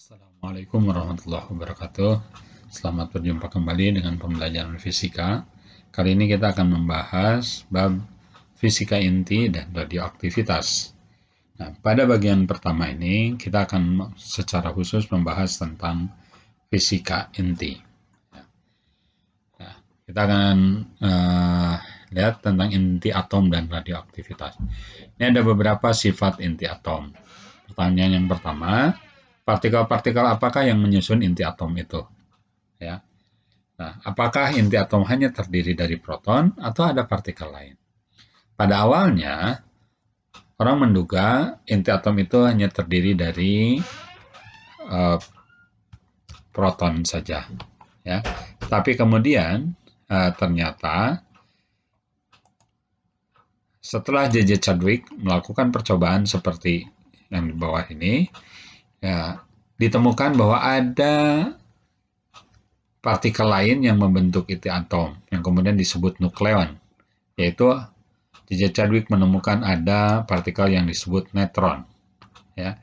Assalamualaikum warahmatullahi wabarakatuh. Selamat berjumpa kembali dengan pembelajaran fisika. Kali ini kita akan membahas bab fisika inti dan radioaktivitas. Nah, pada bagian pertama ini kita akan secara khusus membahas tentang fisika inti. Nah, kita akan lihat tentang inti atom dan radioaktivitas. Ini ada beberapa sifat inti atom. Pertanyaan yang pertama, partikel-partikel apakah yang menyusun inti atom itu? Ya. Nah, apakah inti atom hanya terdiri dari proton atau ada partikel lain? Pada awalnya, orang menduga inti atom itu hanya terdiri dari proton saja. Ya. Tapi kemudian ternyata setelah J.J. Chadwick melakukan percobaan seperti yang di bawah ini, ya, ditemukan bahwa ada partikel lain yang membentuk inti atom, yang kemudian disebut nukleon, yaitu J.J. Chadwick menemukan ada partikel yang disebut neutron. Ya.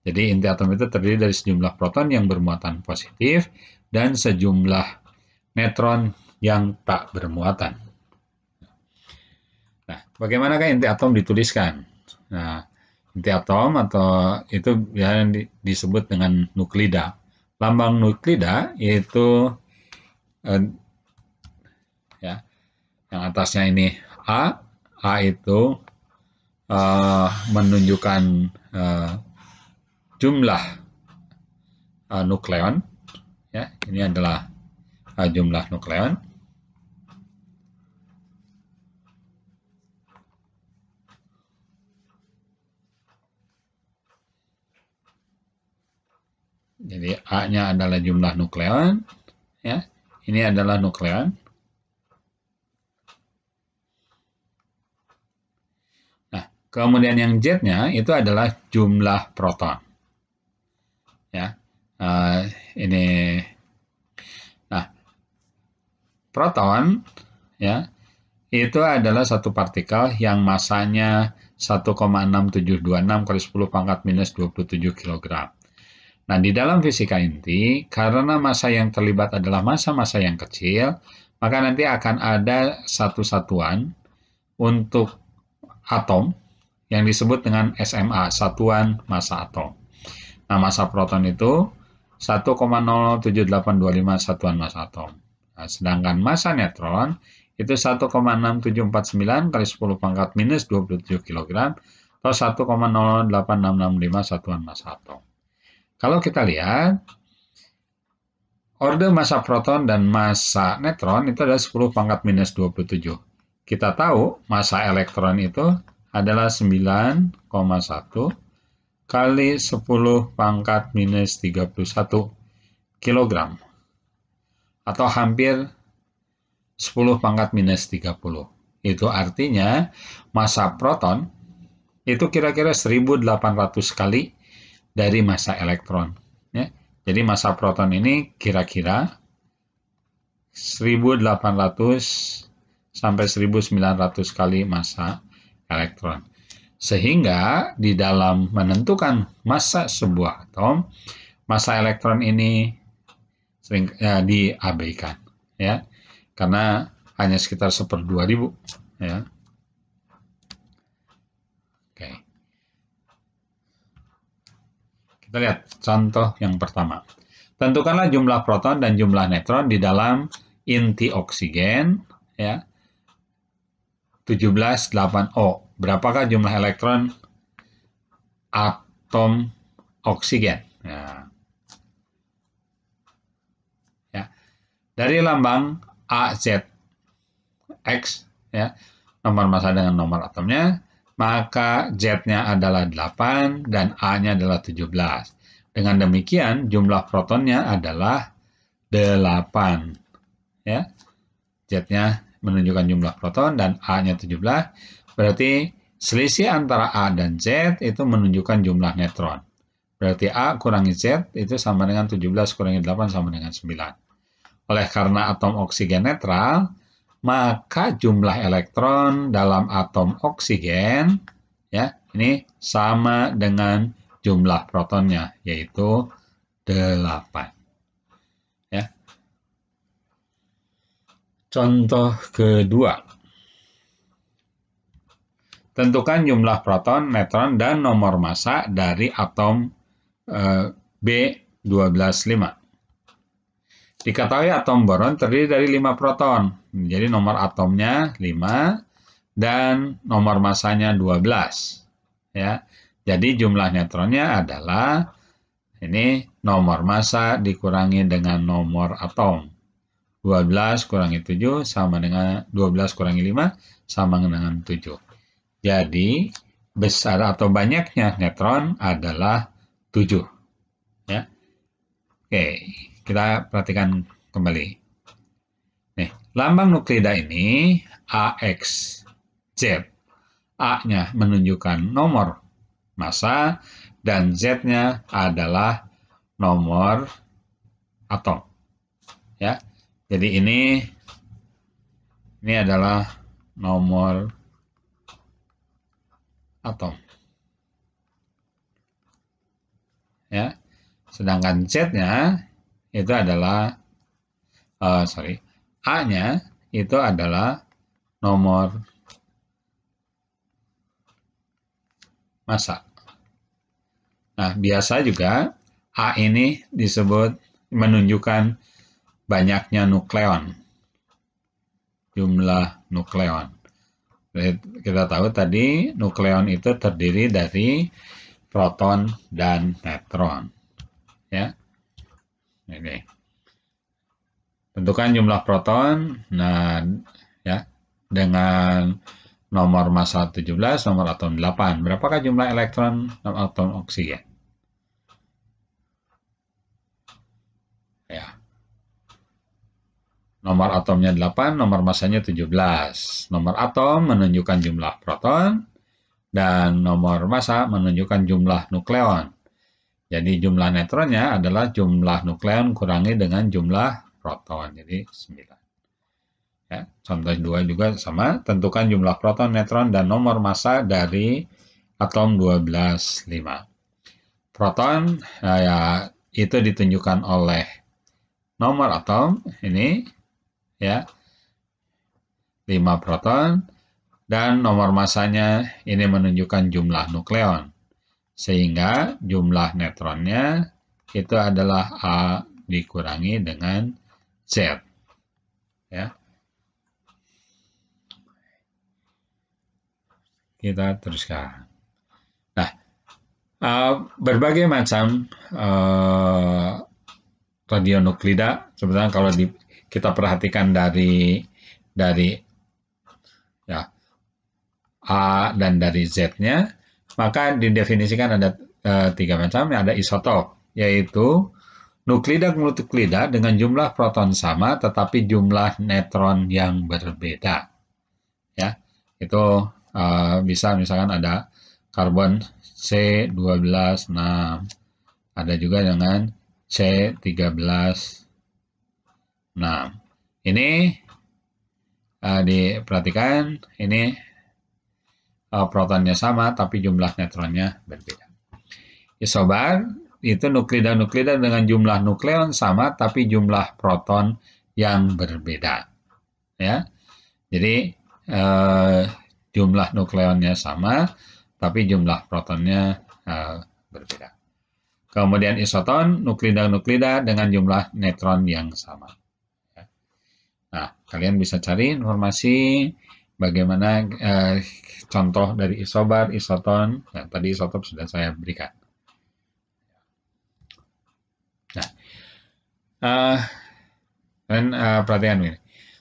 Jadi inti atom itu terdiri dari sejumlah proton yang bermuatan positif dan sejumlah neutron yang tak bermuatan. Nah, bagaimanakah inti atom dituliskan? Nah, inti atom atau itu ya disebut dengan nuklida. Lambang nuklida yaitu ya, yang atasnya ini A itu menunjukkan jumlah nukleon. Ya, ini adalah jumlah nukleon. Jadi A-nya adalah jumlah nukleon, ya. Ini adalah nukleon. Nah, kemudian yang Z-nya itu adalah jumlah proton. Ya. Ini. Nah, proton ya itu adalah satu partikel yang masanya 1,6726 kali 10 pangkat minus 27 kg. Nah, di dalam fisika inti, karena massa yang terlibat adalah massa-massa yang kecil, maka nanti akan ada satu satuan untuk atom yang disebut dengan SMA, satuan massa atom. Nah, massa proton itu 1,07825 satuan massa atom. Nah, sedangkan massa neutron itu 1,6749 kali 10 pangkat minus 27 kg atau 1,08665 satuan massa atom. Kalau kita lihat, orde massa proton dan massa neutron itu adalah 10 pangkat minus 27. Kita tahu massa elektron itu adalah 9,1 kali 10 pangkat minus 31 kg. Atau hampir 10 pangkat minus 30. Itu artinya massa proton itu kira-kira 1800 kali dari massa elektron. Ya. Jadi massa proton ini kira-kira 1800 sampai 1900 kali massa elektron. Sehingga di dalam menentukan massa sebuah atom, massa elektron ini sering diabaikan, ya, karena hanya sekitar 1/2000, ya. Oke. Kita lihat contoh yang pertama. Tentukanlah jumlah proton dan jumlah neutron di dalam inti oksigen, ya, 17,8O. Berapakah jumlah elektron atom oksigen? Ya. Ya. Dari lambang AZX, ya, nomor massa dengan nomor atomnya, maka Z-nya adalah 8 dan A-nya adalah 17. Dengan demikian, jumlah protonnya adalah 8. Ya. Z-nya menunjukkan jumlah proton dan A-nya 17. Berarti selisih antara A dan Z itu menunjukkan jumlah neutron. Berarti A kurangi Z itu sama dengan 17 kurangi 8 sama dengan 9. Oleh karena atom oksigen netral, maka jumlah elektron dalam atom oksigen, ya, ini sama dengan jumlah protonnya, yaitu Ya. Contoh kedua. Tentukan jumlah proton, neutron, dan nomor massa dari atom B125. Diketahui atom boron terdiri dari 5 proton. Jadi nomor atomnya 5 dan nomor massanya 12. Ya. Jadi jumlah neutronnya adalah ini nomor massa dikurangi dengan nomor atom. 12 kurangi 7 sama dengan 12 kurangi 5 sama dengan 7. Jadi, besar atau banyaknya neutron adalah 7. Ya. Oke, kita perhatikan kembali. Nih, lambang nuklida ini AXZ. A-nya menunjukkan nomor massa dan Z-nya adalah nomor atom. Ya. Jadi ini adalah nomor atom. Ya. Sedangkan Z-nya itu adalah A-nya itu adalah nomor massa. Nah, biasa juga A ini disebut menunjukkan banyaknya nukleon. Jumlah nukleon. Kita tahu tadi nukleon itu terdiri dari proton dan neutron. Ya. Ini. Tentukan jumlah proton. Nah, ya, dengan nomor massa 17, nomor atom 8. Berapakah jumlah elektron dan atom oksigen? Ya. Nomor atomnya 8, nomor massanya 17. Nomor atom menunjukkan jumlah proton, dan nomor massa menunjukkan jumlah nukleon. Jadi jumlah neutronnya adalah jumlah nukleon kurangi dengan jumlah proton. Jadi 9. Ya, contoh 2 juga sama. Tentukan jumlah proton, neutron, dan nomor massa dari atom 12,5. Proton ya, itu ditunjukkan oleh nomor atom ini, ya, 5 proton, dan nomor massanya ini menunjukkan jumlah nukleon. Sehingga jumlah neutronnya itu adalah A dikurangi dengan Z. Ya. Kita teruskan. Nah, berbagai macam radionuklida, sebenarnya kalau kita perhatikan dari ya, A dan dari Z-nya, maka didefinisikan ada 3 macam. Ada isotop, yaitu nuklida dengan jumlah proton sama tetapi jumlah neutron yang berbeda. Ya, itu bisa misalkan ada karbon C12,6, ada juga dengan C13,6. Ini diperhatikan, ini protonnya sama tapi jumlah neutronnya berbeda. Isobar itu nuklida dengan jumlah nukleon sama tapi jumlah proton yang berbeda. Ya. Jadi jumlah nukleonnya sama tapi jumlah protonnya berbeda. Kemudian isoton nuklida dengan jumlah neutron yang sama. Nah, kalian bisa cari informasi bagaimana contoh dari isobar, isoton, yang tadi isotop sudah saya berikan. Nah, dan perhatikan ini.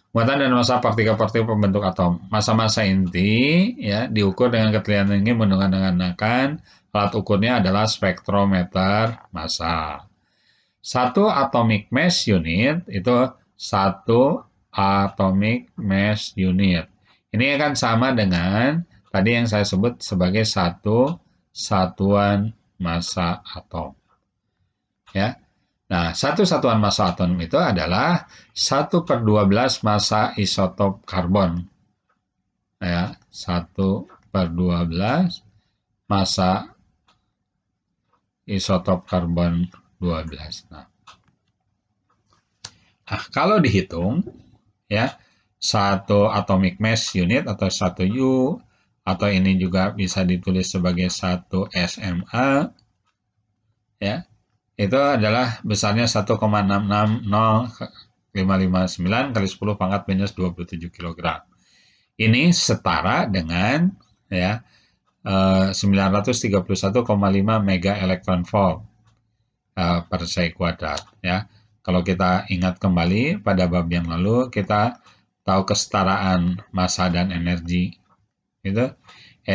Muatan dan massa partikel-partikel pembentuk atom. Massa-massa inti ya diukur dengan ketelitian tinggi menggunakan alat ukurnya adalah spektrometer massa. 1 atomic mass unit itu 1 atomic mass unit. Ini akan sama dengan tadi yang saya sebut sebagai 1 satuan massa atom. Ya. Nah, 1 satuan massa atom itu adalah 1/12 massa isotop karbon. Ya, 1/12 massa isotop karbon 12. Nah, kalau dihitung, ya, satu atomic mass unit atau 1 U, atau ini juga bisa ditulis sebagai 1 SMA, ya, itu adalah besarnya 1,660559 kali 10 pangkat minus 27 kg. Ini setara dengan, ya, 931,5 mega elektron volt per SI kuadrat, ya. Kalau kita ingat kembali pada bab yang lalu, kita tahu kesetaraan massa dan energi itu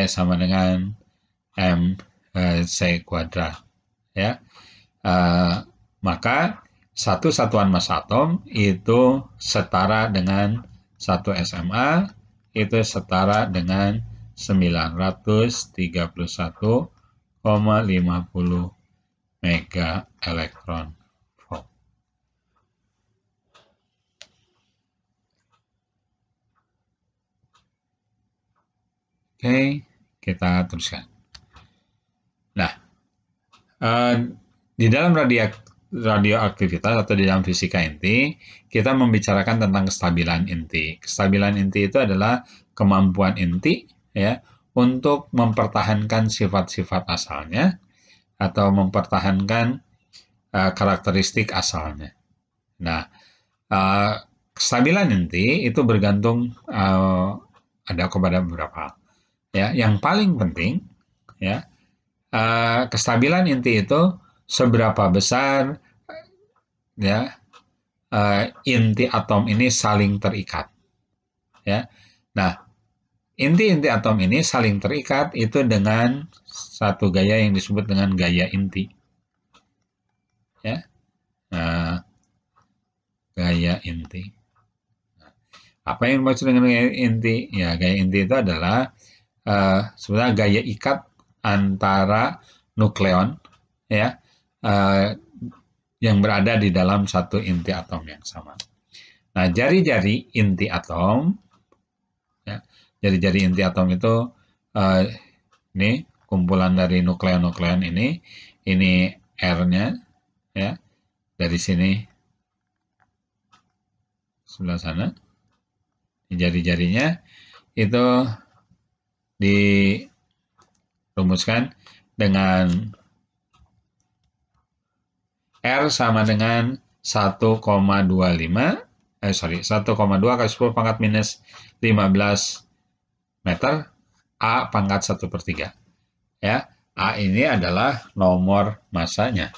sama dengan m SI kuadrat, ya. Maka satu satuan massa atom itu setara dengan 1 SMA, itu setara dengan 931,50 mega elektron volt. Oke, kita teruskan. Nah, di dalam radioaktivitas atau di dalam fisika inti, kita membicarakan tentang kestabilan inti. Kestabilan inti itu adalah kemampuan inti, ya, untuk mempertahankan sifat-sifat asalnya atau mempertahankan karakteristik asalnya. Nah, kestabilan inti itu bergantung ada kepada beberapa. Ya, yang paling penting, ya, kestabilan inti itu seberapa besar, ya, inti atom ini saling terikat. Ya, nah, inti-inti atom ini saling terikat itu dengan satu gaya yang disebut dengan gaya inti. Ya, gaya inti. Apa yang dimaksud dengan gaya inti? Ya, gaya inti itu adalah sebenarnya gaya ikat antara nukleon, ya, yang berada di dalam satu inti atom yang sama. Nah, jari-jari inti atom, ya, jari-jari inti atom itu ini kumpulan dari nukleon-nukleon ini R-nya, ya, dari sini sebelah sana, jari-jarinya itu dirumuskan dengan R sama dengan 1,2 kali 10 pangkat minus 15 meter A pangkat 1/3. Ya, A ini adalah nomor massanya.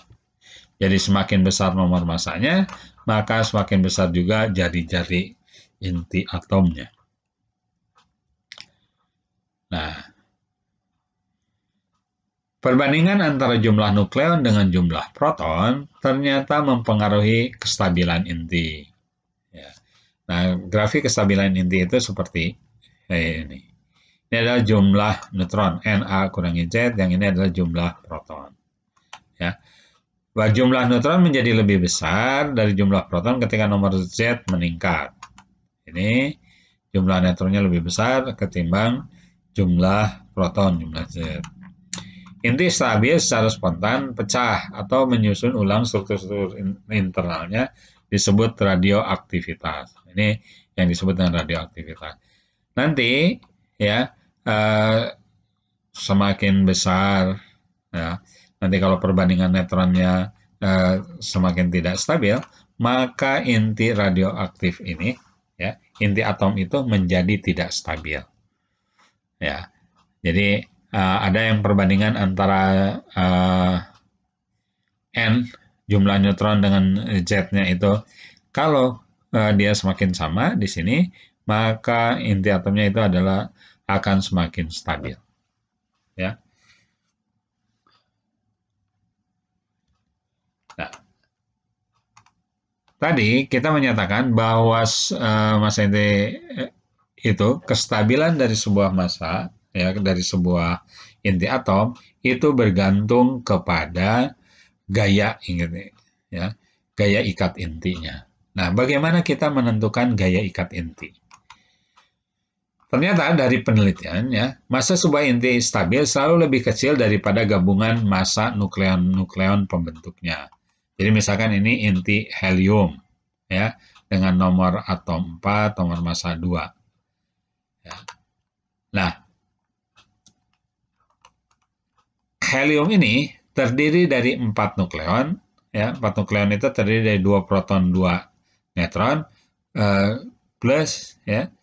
Jadi semakin besar nomor massanya, maka semakin besar juga jari-jari inti atomnya. Nah, perbandingan antara jumlah nukleon dengan jumlah proton ternyata mempengaruhi kestabilan inti. Ya. Nah, grafik kestabilan inti itu seperti ini. Ini adalah jumlah neutron, Na kurangi Z, yang ini adalah jumlah proton. Ya. Bahwa jumlah neutron menjadi lebih besar dari jumlah proton ketika nomor Z meningkat. Ini jumlah neutronnya lebih besar ketimbang jumlah proton, jumlah Z. Inti stabil secara spontan pecah atau menyusun ulang struktur-struktur internalnya disebut radioaktivitas. Ini yang disebut dengan radioaktivitas. Nanti, ya, semakin besar, ya, nanti kalau perbandingan neutronnya semakin tidak stabil, maka inti radioaktif ini, ya, inti atom itu menjadi tidak stabil. Ya, jadi ada yang perbandingan antara N, jumlah neutron dengan Z-nya itu, kalau dia semakin sama di sini, maka inti atomnya itu akan semakin stabil. Ya. Nah, tadi kita menyatakan bahwa massa inti itu kestabilan dari sebuah massa, ya, dari sebuah inti atom itu bergantung kepada gaya, ya, gaya ikat intinya. Nah, bagaimana kita menentukan gaya ikat inti? Ternyata dari penelitian, ya, massa sebuah inti stabil selalu lebih kecil daripada gabungan massa nukleon-nukleon pembentuknya. Jadi misalkan ini inti helium ya dengan nomor atom 4, nomor massa 2. Ya. Nah, helium ini terdiri dari 4 nukleon ya. 4 nukleon itu terdiri dari 2 proton, 2 neutron plus ya.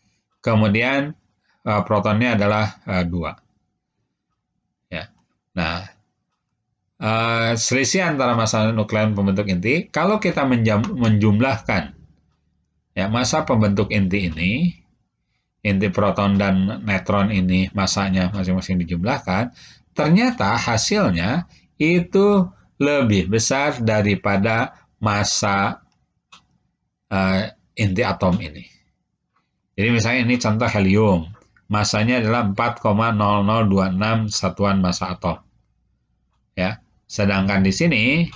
Kemudian protonnya adalah 2. Ya. Nah, selisih antara massa nukleon pembentuk inti, kalau kita menjumlahkan ya massa pembentuk inti ini, inti proton dan neutron ini massanya masing-masing dijumlahkan, ternyata hasilnya itu lebih besar daripada massa inti atom ini. Jadi misalnya ini contoh helium, massanya adalah 4,0026 satuan massa atom. Ya, sedangkan di sini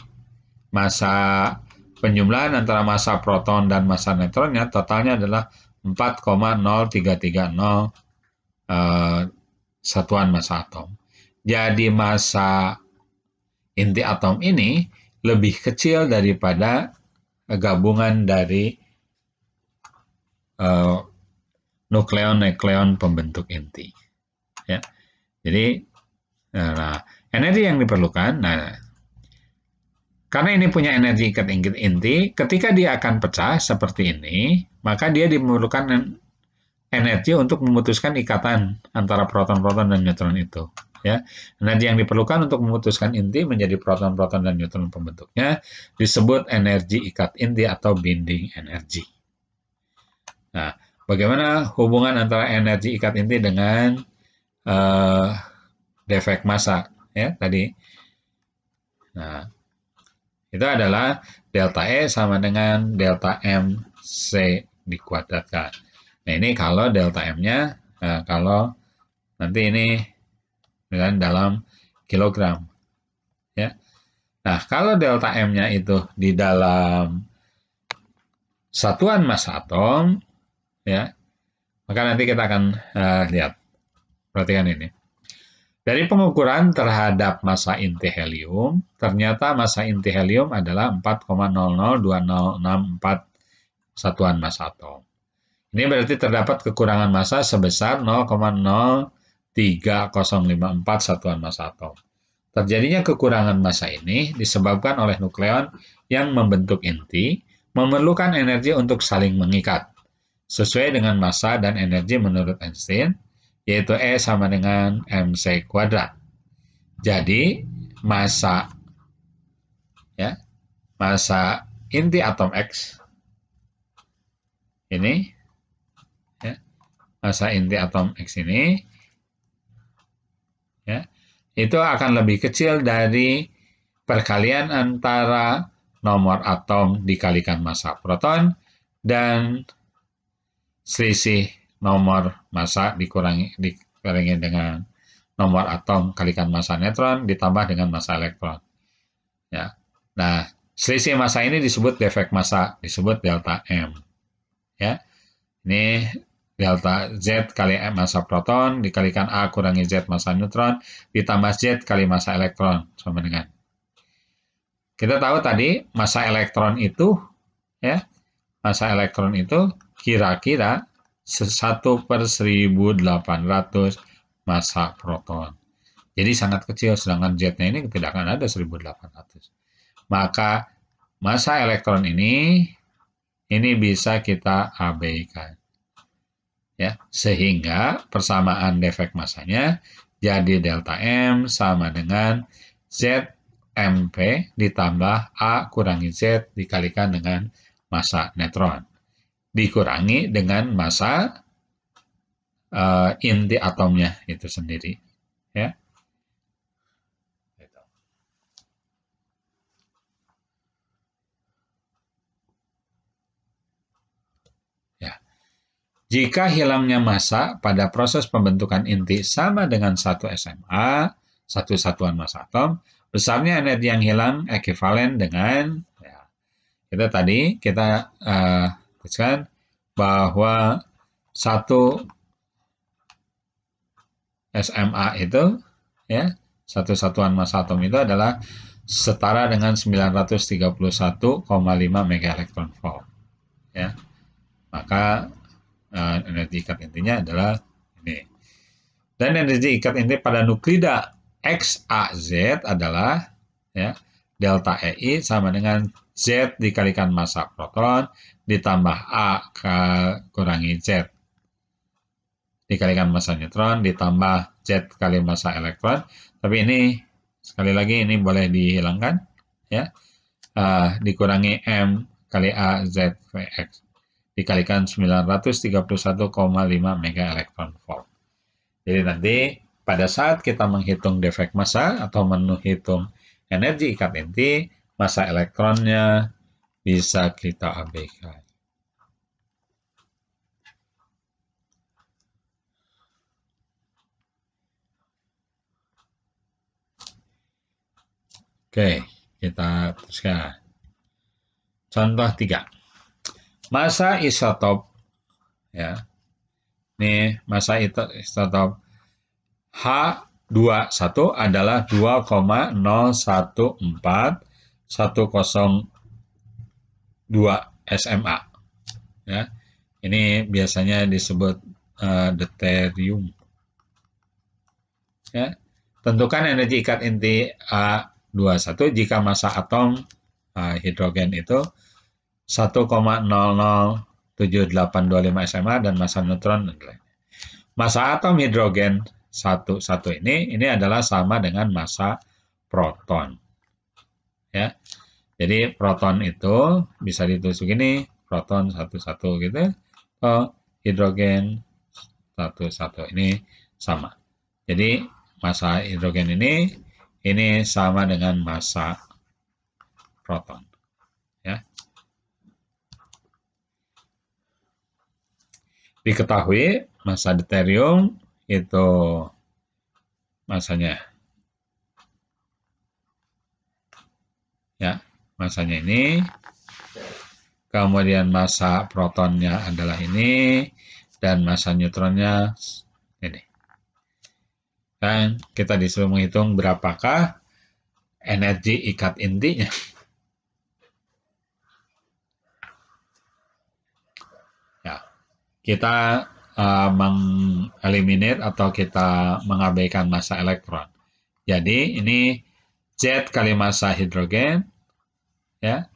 massa penjumlahan antara massa proton dan massa neutronnya totalnya adalah 4,0330 satuan massa atom. Jadi massa inti atom ini lebih kecil daripada gabungan dari nukleon-nukleon pembentuk inti. Ya. Jadi, nah, energi yang diperlukan, nah, karena ini punya energi ikat inti, ketika dia akan pecah seperti ini, maka dia diperlukan energi untuk memutuskan ikatan antara proton-proton dan neutron itu. Ya, energi yang diperlukan untuk memutuskan inti menjadi proton-proton dan neutron pembentuknya disebut energi ikat inti atau binding energi. Nah, bagaimana hubungan antara energi ikat inti dengan defek massa ya tadi? Nah, itu adalah delta E sama dengan delta MC dikuadratkan. Nah, ini kalau delta M-nya, kalau nanti ini dengan dalam kilogram. Ya. Nah, kalau delta M-nya itu di dalam satuan massa atom, ya, maka nanti kita akan lihat. Perhatikan ini. Dari pengukuran terhadap massa inti helium, ternyata massa inti helium adalah 4,002064 satuan massa atom. Ini berarti terdapat kekurangan massa sebesar 0,03054 satuan massa atom. Terjadinya kekurangan massa ini disebabkan oleh nukleon yang membentuk inti memerlukan energi untuk saling mengikat, sesuai dengan massa dan energi menurut Einstein, yaitu E sama dengan MC kuadrat. Jadi, massa ya, massa inti atom X ini ya, massa inti atom X ini ya, itu akan lebih kecil dari perkalian antara nomor atom dikalikan massa proton dan selisih nomor massa dikurangi dengan nomor atom kalikan massa neutron ditambah dengan massa elektron. Ya. Nah, selisih massa ini disebut defek massa, disebut delta M. Ya. Ini delta Z kali massa proton dikalikan A kurangi Z massa neutron ditambah Z kali massa elektron sama dengan. Kita tahu tadi massa elektron itu ya, massa elektron itu kira-kira 1/1800 massa proton. Jadi sangat kecil, sedangkan Z-nya ini tidak akan ada 1800. Maka massa elektron ini bisa kita abaikan. Ya, sehingga persamaan defek massanya jadi delta M sama dengan Z MP ditambah A kurangi Z dikalikan dengan massa neutron. Dikurangi dengan massa inti atomnya itu sendiri. Ya. Ya. Jika hilangnya massa pada proses pembentukan inti sama dengan 1 SMA, satu satuan massa atom, besarnya energi yang hilang ekivalen dengan ya, kita tuliskan bahwa 1 SMA itu ya, satu satuan massa atom itu adalah setara dengan 931,5 MeV. Ya. Maka energi ikat intinya adalah ini. Dan energi ikat inti pada nuklida XAZ adalah ya, delta EI sama dengan Z dikalikan massa proton ditambah A kurangi Z dikalikan massa neutron ditambah Z kali massa elektron. Tapi ini sekali lagi ini boleh dihilangkan ya. Dikurangi M kali A Z Vx dikalikan 931,5 MeV. Jadi nanti pada saat kita menghitung defek massa atau menghitung energi ikat inti, massa elektronnya bisa kita abaikan. Oke, kita teruskan. Contoh 3. Massa isotop ya. Ini massa isotop H21 adalah 2,014102 SMA. Ya. Ini biasanya disebut deuterium. Ya. Tentukan energi ikat inti A21 jika massa atom hidrogen itu 1,007825 SMA dan massa neutron. Massa atom hidrogen 11 ini adalah sama dengan massa proton. Ya. Jadi proton itu bisa ditulis begini, proton 11 gitu. Hidrogen 11 ini sama. Jadi massa hidrogen ini sama dengan massa proton. Ya. Diketahui massa deuterium itu massanya. Ya, massanya ini. Kemudian massa protonnya adalah ini dan massa neutronnya ini. Dan kita disuruh menghitung berapakah energi ikat intinya. Ya, kita mengeliminir atau kita mengabaikan massa elektron. Jadi ini Z kali massa hidrogen ya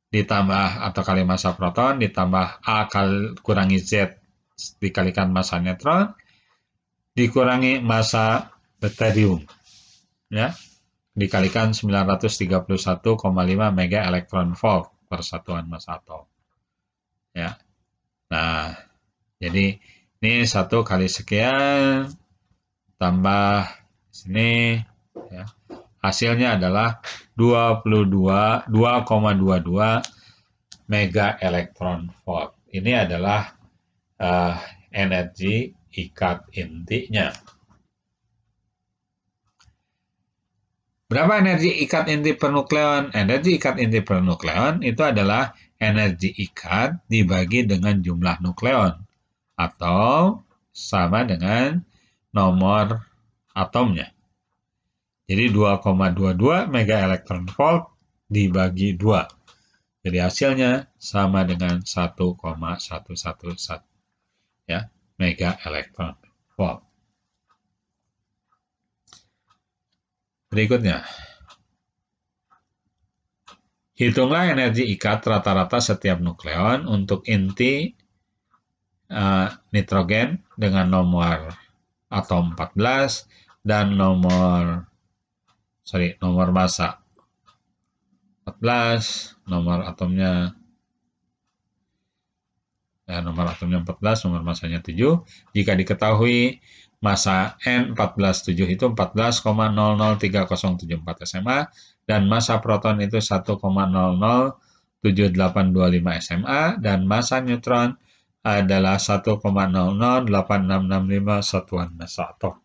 ditambah atau kali massa proton ditambah A kurangi Z dikalikan massa neutron dikurangi massa deuterium ya dikalikan 931,5 mega elektron volt per satuan massa atom. Ya. Nah, jadi ini 1 kali sekian tambah sini ya. Hasilnya adalah 2,22 mega elektron volt. Ini adalah energi ikat intinya. Berapa energi ikat inti per nukleon? Energi ikat inti per nukleon itu adalah energi ikat dibagi dengan jumlah nukleon atau sama dengan nomor atomnya. Jadi 2,22 mega elektron volt dibagi 2. Jadi hasilnya sama dengan 1,111 ya, mega elektron volt. Berikutnya. Hitunglah energi ikat rata-rata setiap nukleon untuk inti nitrogen dengan nomor atom 14 dan nomor massa 14, nomor atomnya 14, nomor massanya 7. Jika diketahui massa N147 itu 14,003074 SMA dan massa proton itu 1,007825 SMA dan massa neutron adalah 1,008665 satuan massa atom.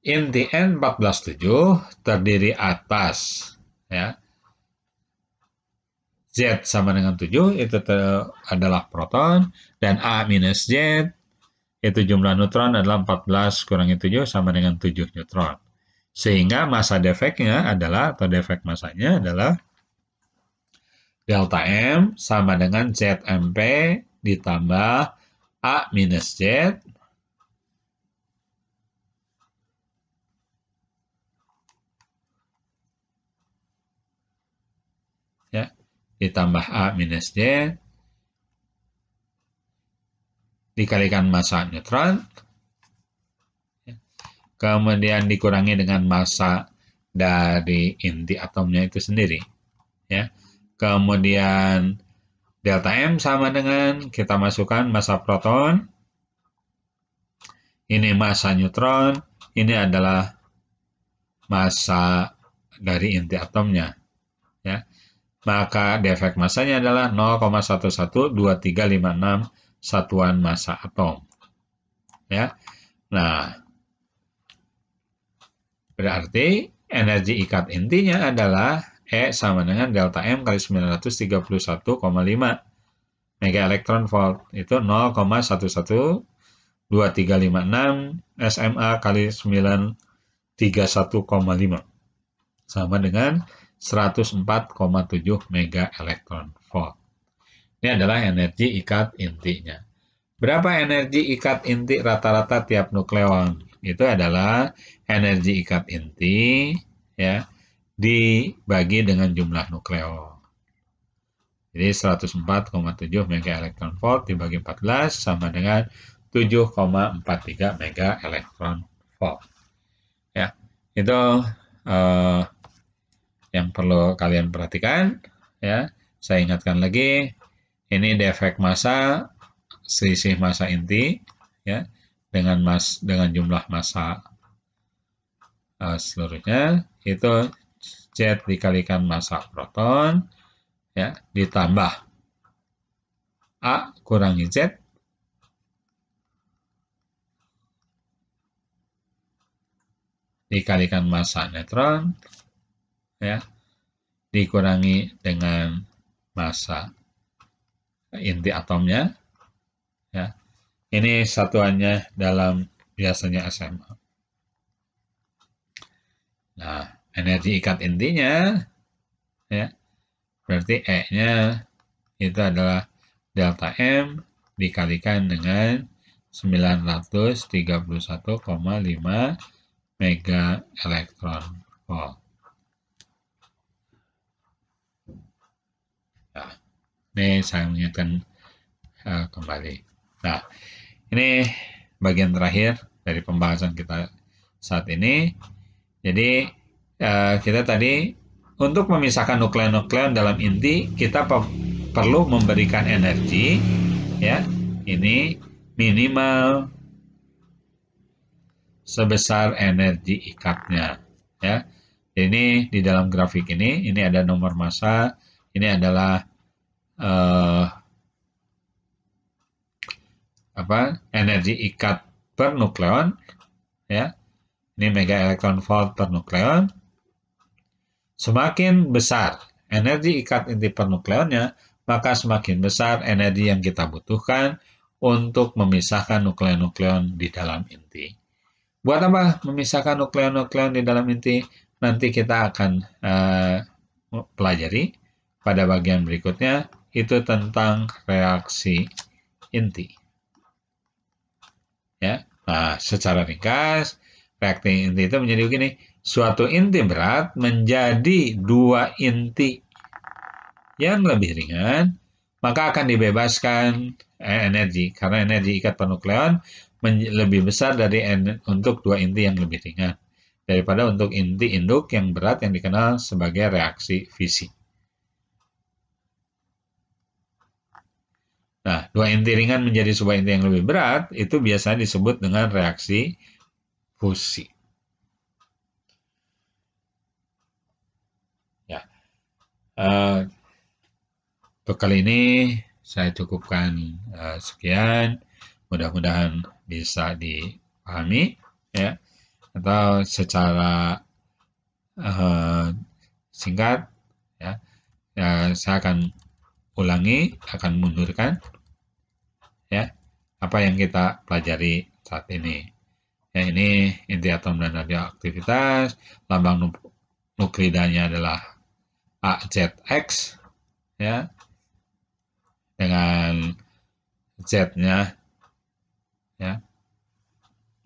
Inti N147 terdiri atas ya Z sama dengan 7 itu adalah proton dan A minus Z itu jumlah neutron adalah 14 kurangi 7 sama dengan 7 neutron. Sehingga massa defeknya adalah, atau defek massanya adalah delta M sama dengan ZMP ditambah A minus Z ya, ditambah A minus Z dikalikan massa neutron, kemudian dikurangi dengan massa dari inti atomnya itu sendiri. Ya. Kemudian delta M sama dengan kita masukkan massa proton, ini massa neutron, ini adalah massa dari inti atomnya. Ya. Maka defek massanya adalah 0,112356 satuan massa atom. Ya. Nah, berarti energi ikat intinya adalah E sama dengan delta M kali 931,5 mega elektron volt. Itu 0,112356 SMA kali 931,5 sama dengan 104,7 mega elektron volt. Ini adalah energi ikat intinya. Berapa energi ikat inti rata-rata tiap nukleon? Itu adalah energi ikat inti ya dibagi dengan jumlah nukleon. Jadi 104,7 mega elektron volt dibagi 14 sama dengan 7,43 mega elektron volt. Ya, itu yang perlu kalian perhatikan. Ya, saya ingatkan lagi, ini defek massa, selisih massa inti, ya, dengan jumlah massa seluruhnya itu Z dikalikan massa proton, ya, ditambah A kurangi Z dikalikan massa neutron, ya, dikurangi dengan massa inti atomnya, ya. Ini satuannya dalam biasanya SMA. Nah, energi ikat intinya, ya, berarti E-nya itu adalah delta M dikalikan dengan 931,5 mega elektron volt. Nah, ini saya mengingatkan kembali. Nah, ini bagian terakhir dari pembahasan kita saat ini. Jadi, kita tadi untuk memisahkan nukleon-nukleon dalam inti, kita perlu memberikan energi, ya, ini minimal sebesar energi ikatnya, ya. Ini di dalam grafik ini ada nomor massa, ini adalah energi ikat per nukleon, ya. Ini mega elektron volt per nukleon. Semakin besar energi ikat inti per nukleonnya, maka semakin besar energi yang kita butuhkan untuk memisahkan nukleon-nukleon di dalam inti. Buat apa memisahkan nukleon-nukleon di dalam inti? Nanti kita akan pelajari pada bagian berikutnya, itu tentang reaksi inti. Ya, nah, secara ringkas, reaksi inti itu menjadi begini. Suatu inti berat menjadi dua inti yang lebih ringan, maka akan dibebaskan energi. Karena energi ikat per nukleon lebih besar dari untuk dua inti yang lebih ringan daripada untuk inti induk yang berat yang dikenal sebagai reaksi fisi. Nah, dua inti ringan menjadi sebuah inti yang lebih berat, itu biasanya disebut dengan reaksi fusi. Ya, untuk kali ini saya cukupkan sekian. Mudah-mudahan bisa dipahami, ya, atau secara singkat, ya. Saya akan ulangi, akan mundurkan, ya, apa yang kita pelajari saat ini. Ya, ini inti atom dan radioaktivitas, lambang nukleidanya adalah AZX, ya, dengan Z-nya, ya,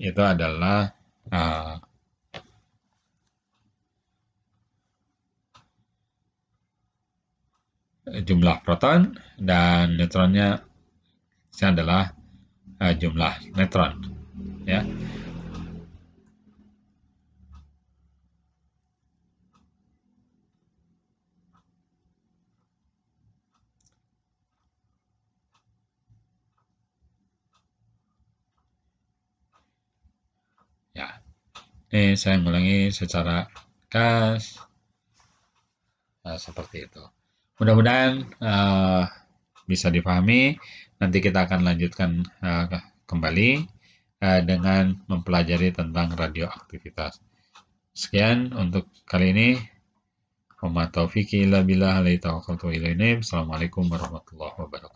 itu adalah jumlah proton, dan neutronnya adalah jumlah neutron, ya. Ya, ini saya mengulangi secara ringkas, seperti itu. Mudah-mudahan bisa dipahami. Nanti kita akan lanjutkan kembali dengan mempelajari tentang radioaktivitas. Sekian untuk kali ini. Wa ma taufiqi illa billah, alaihi tawakkaltu. Assalamualaikum warahmatullahi wabarakatuh.